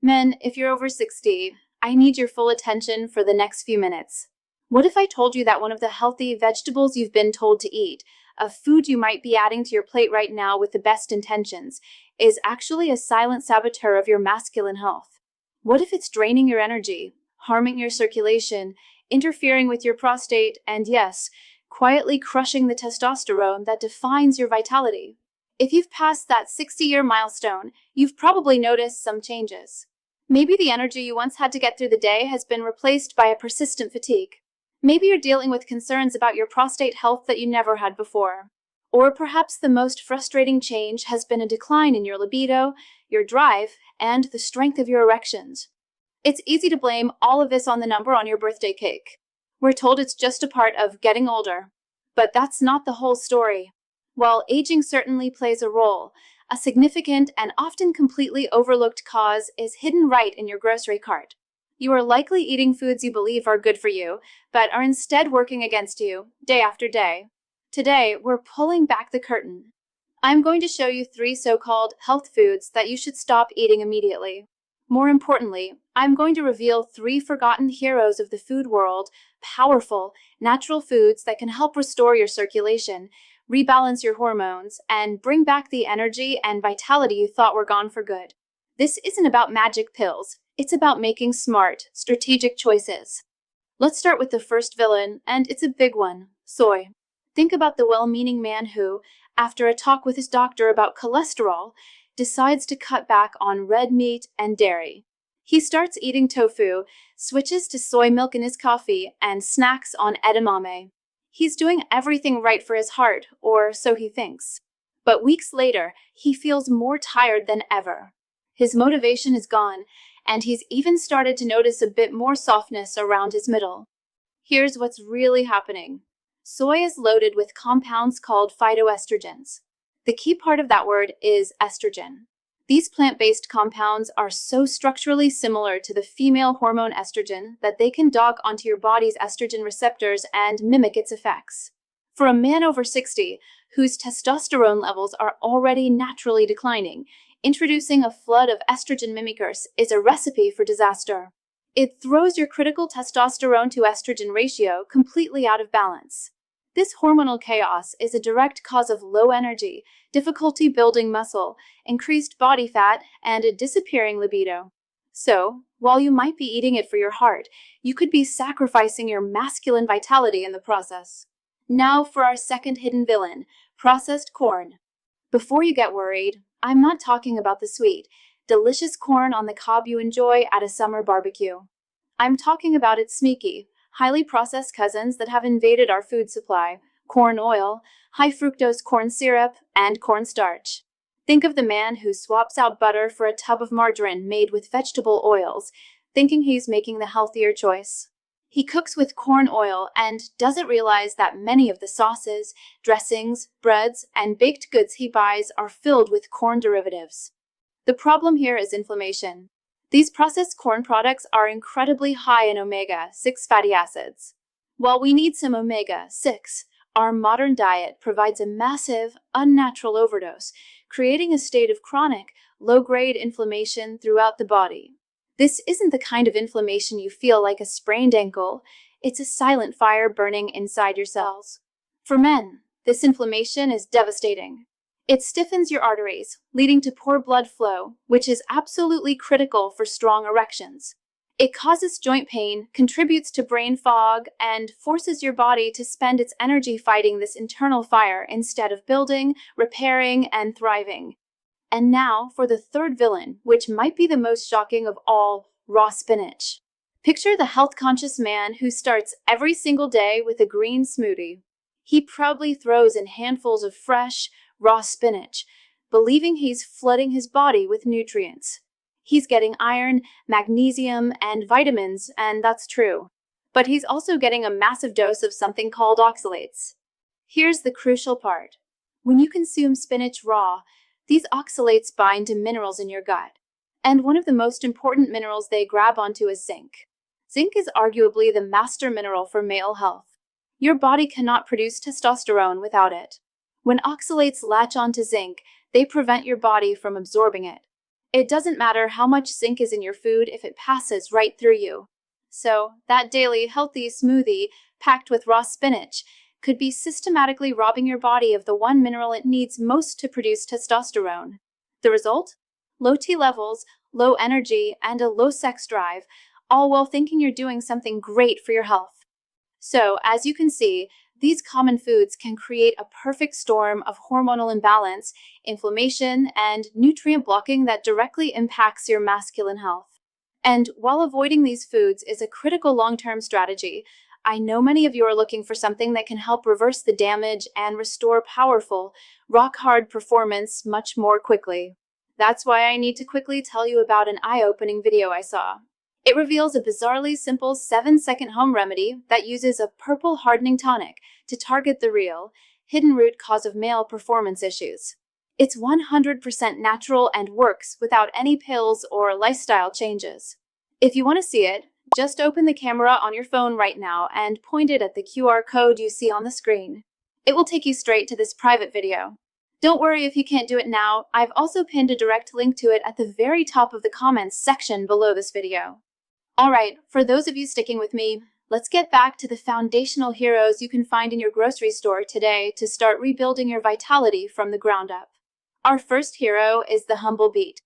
Men, if you're over 60, I need your full attention for the next few minutes. What if I told you that one of the healthy vegetables you've been told to eat, a food you might be adding to your plate right now with the best intentions, is actually a silent saboteur of your masculine health? What if it's draining your energy, harming your circulation, interfering with your prostate, and yes, quietly crushing the testosterone that defines your vitality? If you've passed that 60-year milestone, you've probably noticed some changes. Maybe the energy you once had to get through the day has been replaced by a persistent fatigue. Maybe you're dealing with concerns about your prostate health that you never had before. Or perhaps the most frustrating change has been a decline in your libido, your drive, and the strength of your erections. It's easy to blame all of this on the number on your birthday cake. We're told it's just a part of getting older. But that's not the whole story. While aging certainly plays a role, a significant and often completely overlooked cause is hidden right in your grocery cart. You are likely eating foods you believe are good for you, but are instead working against you, day after day. Today, we're pulling back the curtain. I'm going to show you 3 so-called health foods that you should stop eating immediately. More importantly, I'm going to reveal 3 forgotten heroes of the food world, powerful, natural foods that can help restore your circulation, rebalance your hormones, and bring back the energy and vitality you thought were gone for good. This isn't about magic pills. It's about making smart, strategic choices. Let's start with the first villain, and it's a big one: soy. Think about the well-meaning man who, after a talk with his doctor about cholesterol, decides to cut back on red meat and dairy. He starts eating tofu, switches to soy milk in his coffee, and snacks on edamame. He's doing everything right for his heart, or so he thinks. But weeks later, he feels more tired than ever. His motivation is gone, and he's even started to notice a bit more softness around his middle. Here's what's really happening. Soy is loaded with compounds called phytoestrogens. The key part of that word is estrogen. These plant-based compounds are so structurally similar to the female hormone estrogen that they can dock onto your body's estrogen receptors and mimic its effects. For a man over 60, whose testosterone levels are already naturally declining, introducing a flood of estrogen mimickers is a recipe for disaster. It throws your critical testosterone to estrogen ratio completely out of balance. This hormonal chaos is a direct cause of low energy, difficulty building muscle, increased body fat, and a disappearing libido. So, while you might be eating it for your heart, you could be sacrificing your masculine vitality in the process. Now for our second hidden villain, processed corn. Before you get worried, I'm not talking about the sweet, delicious corn on the cob you enjoy at a summer barbecue. I'm talking about its sneaky, highly processed cousins that have invaded our food supply: corn oil, high fructose corn syrup, and cornstarch. Think of the man who swaps out butter for a tub of margarine made with vegetable oils, thinking he's making the healthier choice. He cooks with corn oil and doesn't realize that many of the sauces, dressings, breads, and baked goods he buys are filled with corn derivatives. The problem here is inflammation. These processed corn products are incredibly high in omega-6 fatty acids. While we need some omega-6, our modern diet provides a massive, unnatural overdose, creating a state of chronic, low-grade inflammation throughout the body. This isn't the kind of inflammation you feel like a sprained ankle. It's a silent fire burning inside your cells. For men, this inflammation is devastating. It stiffens your arteries, leading to poor blood flow, which is absolutely critical for strong erections. It causes joint pain, contributes to brain fog, and forces your body to spend its energy fighting this internal fire instead of building, repairing, and thriving. And now for the third villain, which might be the most shocking of all: raw spinach. Picture the health-conscious man who starts every single day with a green smoothie. He proudly throws in handfuls of fresh, raw spinach, believing he's flooding his body with nutrients. He's getting iron, magnesium, and vitamins, and that's true. But he's also getting a massive dose of something called oxalates. Here's the crucial part. When you consume spinach raw, these oxalates bind to minerals in your gut. And one of the most important minerals they grab onto is zinc. Zinc is arguably the master mineral for male health. Your body cannot produce testosterone without it. When oxalates latch onto zinc, they prevent your body from absorbing it. It doesn't matter how much zinc is in your food if it passes right through you. So, that daily healthy smoothie packed with raw spinach could be systematically robbing your body of the one mineral it needs most to produce testosterone. The result? Low T levels, low energy, and a low sex drive, all while thinking you're doing something great for your health. So, as you can see, these common foods can create a perfect storm of hormonal imbalance, inflammation, and nutrient blocking that directly impacts your masculine health. And while avoiding these foods is a critical long-term strategy, I know many of you are looking for something that can help reverse the damage and restore powerful, rock-hard performance much more quickly. That's why I need to quickly tell you about an eye-opening video I saw. It reveals a bizarrely simple 7-second home remedy that uses a purple hardening tonic to target the real, hidden root cause of male performance issues. It's 100% natural and works without any pills or lifestyle changes. If you want to see it, just open the camera on your phone right now and point it at the QR code you see on the screen. It will take you straight to this private video. Don't worry if you can't do it now, I've also pinned a direct link to it at the very top of the comments section below this video. Alright, for those of you sticking with me, let's get back to the foundational heroes you can find in your grocery store today to start rebuilding your vitality from the ground up. Our first hero is the humble beet.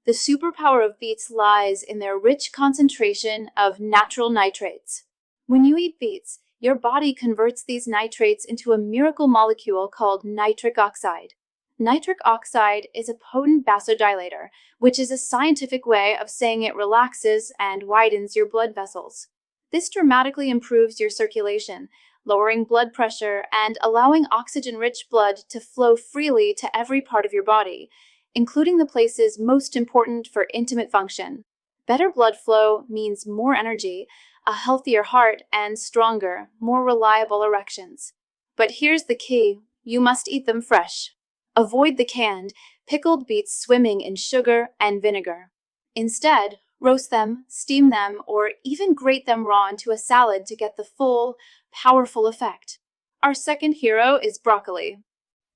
The superpower of beets lies in their rich concentration of natural nitrates. When you eat beets, your body converts these nitrates into a miracle molecule called nitric oxide. Nitric oxide is a potent vasodilator, which is a scientific way of saying it relaxes and widens your blood vessels. This dramatically improves your circulation, lowering blood pressure and allowing oxygen-rich blood to flow freely to every part of your body, including the places most important for intimate function. Better blood flow means more energy, a healthier heart, and stronger, more reliable erections. But here's the key: you must eat them fresh. Avoid the canned, pickled beets swimming in sugar and vinegar. Instead, roast them, steam them, or even grate them raw into a salad to get the full, powerful effect. Our second hero is broccoli.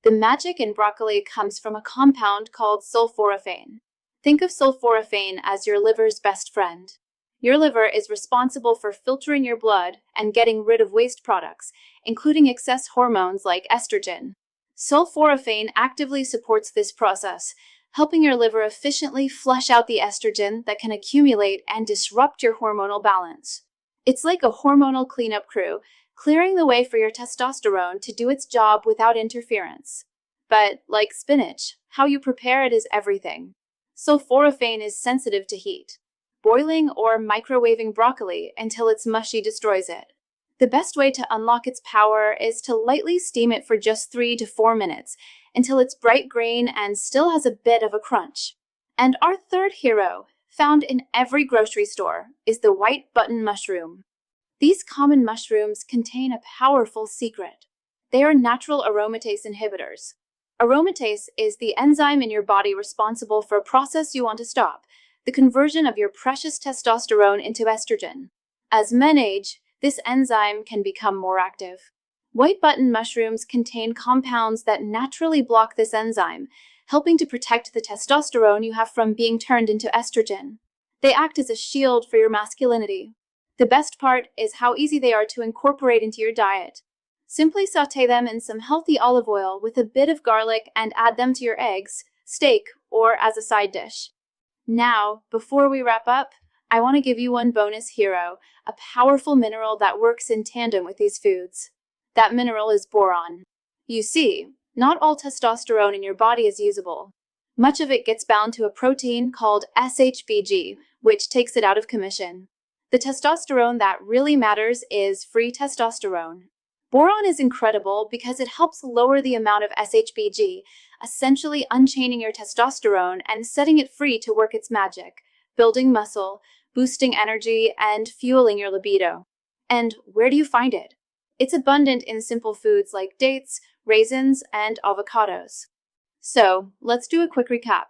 The magic in broccoli comes from a compound called sulforaphane. Think of sulforaphane as your liver's best friend. Your liver is responsible for filtering your blood and getting rid of waste products, including excess hormones like estrogen. Sulforaphane actively supports this process, helping your liver efficiently flush out the estrogen that can accumulate and disrupt your hormonal balance. It's like a hormonal cleanup crew, clearing the way for your testosterone to do its job without interference. But, like spinach, how you prepare it is everything. Sulforaphane is sensitive to heat. Boiling or microwaving broccoli until its mushy destroys it. The best way to unlock its power is to lightly steam it for just 3 to 4 minutes until it's bright green and still has a bit of a crunch. And our third hero, found in every grocery store, is the white button mushroom. These common mushrooms contain a powerful secret. They are natural aromatase inhibitors. Aromatase is the enzyme in your body responsible for a process you want to stop, the conversion of your precious testosterone into estrogen. As men age, this enzyme can become more active. White button mushrooms contain compounds that naturally block this enzyme, helping to protect the testosterone you have from being turned into estrogen. They act as a shield for your masculinity. The best part is how easy they are to incorporate into your diet. Simply sauté them in some healthy olive oil with a bit of garlic and add them to your eggs, steak, or as a side dish. Now, before we wrap up, I want to give you one bonus hero, a powerful mineral that works in tandem with these foods. That mineral is boron. You see, not all testosterone in your body is usable. Much of it gets bound to a protein called SHBG, which takes it out of commission. The testosterone that really matters is free testosterone. Boron is incredible because it helps lower the amount of SHBG, essentially unchaining your testosterone and setting it free to work its magic, building muscle, boosting energy, and fueling your libido. And where do you find it? It's abundant in simple foods like dates, raisins, and avocados. So, let's do a quick recap.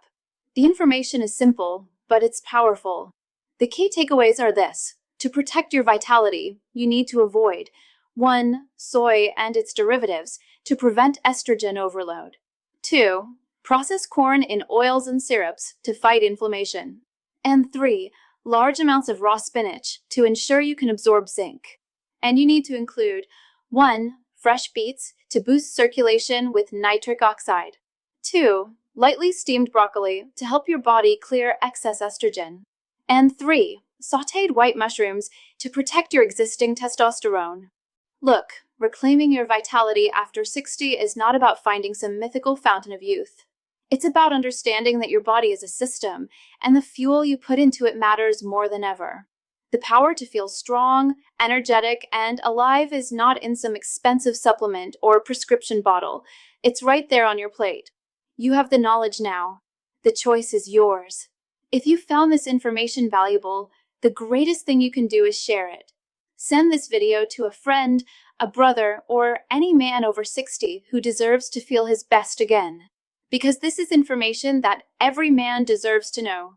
The information is simple, but it's powerful. The key takeaways are this. To protect your vitality, you need to avoid 1. Soy and its derivatives to prevent estrogen overload. 2. Process corn in oils and syrups to fight inflammation. And 3. Large amounts of raw spinach to ensure you can absorb zinc. And you need to include 1. Fresh beets to boost circulation with nitric oxide. 2. Lightly steamed broccoli to help your body clear excess estrogen. And 3. Sautéed white mushrooms to protect your existing testosterone. Look, reclaiming your vitality after 60 is not about finding some mythical fountain of youth. It's about understanding that your body is a system, and the fuel you put into it matters more than ever. The power to feel strong, energetic, and alive is not in some expensive supplement or prescription bottle. It's right there on your plate. You have the knowledge now. The choice is yours. If you found this information valuable, the greatest thing you can do is share it. Send this video to a friend, a brother, or any man over 60 who deserves to feel his best again. Because this is information that every man deserves to know.